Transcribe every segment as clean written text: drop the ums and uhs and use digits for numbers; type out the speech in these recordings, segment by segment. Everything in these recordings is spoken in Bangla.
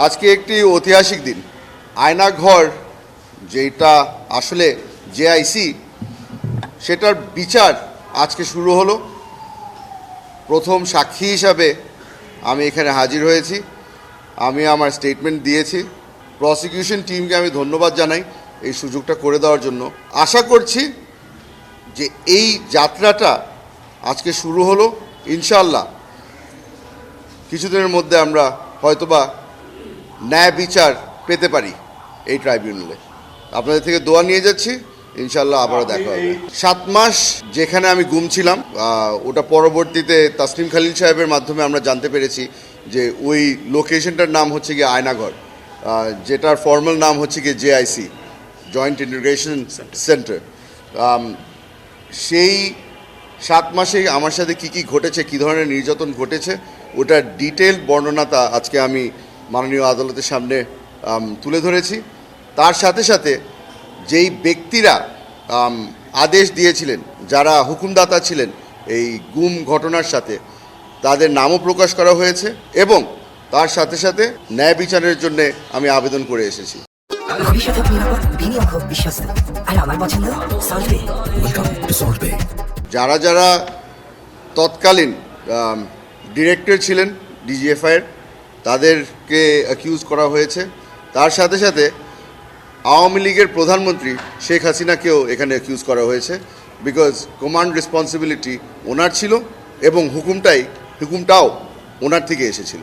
আজকে একটি ঐতিহাসিক দিন। আয়নাঘর যেটা আসলে জেআইসি, সেটার বিচার আজকে শুরু হলো। প্রথম সাক্ষী হিসাবে আমি এখানে হাজির হয়েছি। আমি আমার স্টেটমেন্ট দিয়েছি। প্রসিকিউশন টিমকে আমি ধন্যবাদ জানাই এই সুযোগটা করে দেওয়ার জন্য। আশা করছি যে এই যাত্রাটা আজকে শুরু হলো, ইনশাআল্লাহ কিছুদিনের মধ্যে আমরা হয়তোবা ন্যায় বিচার পেতে পারি এই ট্রাইব্যুনালে। আপনাদের থেকে দোয়া নিয়ে যাচ্ছি, ইনশাআল্লাহ আবারও দেখা হবে। 7 মাস যেখানে আমি গুম ছিলাম, ওটা পরবর্তীতে তাসনিম খালিল সাহেবের মাধ্যমে আমরা জানতে পেরেছি যে ওই লোকেশনটার নাম হচ্ছে গিয়ে আয়নাঘর, যেটার ফর্মাল নাম হচ্ছে গিয়ে জেআইসি, জয়েন্ট ইন্টিগ্রেশন সেন্টার। সেই 7 মাসেই আমার সাথে কী ঘটেছে, কী ধরনের নির্যাতন ঘটেছে, ওটার ডিটেল বর্ণনাটা আজকে আমি মাননীয় আদালতের সামনে তুলে ধরেছি। তার সাথে সাথে যেই ব্যক্তিরা আদেশ দিয়েছিলেন, যারা হুকুমদাতা ছিলেন এই গুম ঘটনার সাথে, তাদের নামও প্রকাশ করা হয়েছে এবং তার সাথে সাথে ন্যায় বিচারের জন্য আমি আবেদন করে এসেছি। যারা যারা তৎকালীন ডিরেক্টর ছিলেন ডিজিএফআইয়ের, তাদেরকে অ্যাকিউজ করা হয়েছে। তার সাথে সাথে আওয়ামী লীগের প্রধানমন্ত্রী শেখ হাসিনাকেও এখানে অ্যাকিউজ করা হয়েছে, বিকজ কমান্ড রেসপন্সিবিলিটি ওনার ছিল এবং হুকুমটাও ওনার থেকে এসেছিল।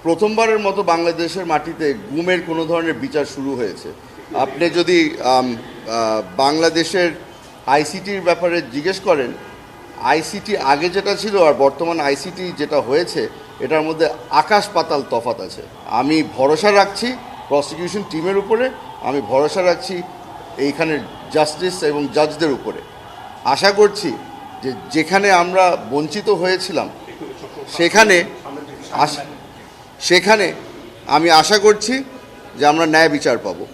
প্রথমবারের মতো বাংলাদেশের মাটিতে গুমের কোনো ধরনের বিচার শুরু হয়েছে। আপনি যদি বাংলাদেশের আইসিটির ব্যাপারে জিজ্ঞেস করেন, আইসিটি আগে যেটা ছিল আর বর্তমান আইসিটি যেটা হয়েছে, এটার মধ্যে আকাশ পাতাল তফাৎ আছে। আমি ভরসা রাখছি প্রসিকিউশন টিমের উপরে, আমি ভরসা রাখছি এইখানের জাস্টিস এবং জাজদের উপরে। আশা করছি যে যেখানে আমরা বঞ্চিত হয়েছিলাম সেখানে আমি আশা করছি যে আমরা ন্যায় বিচার পাবো।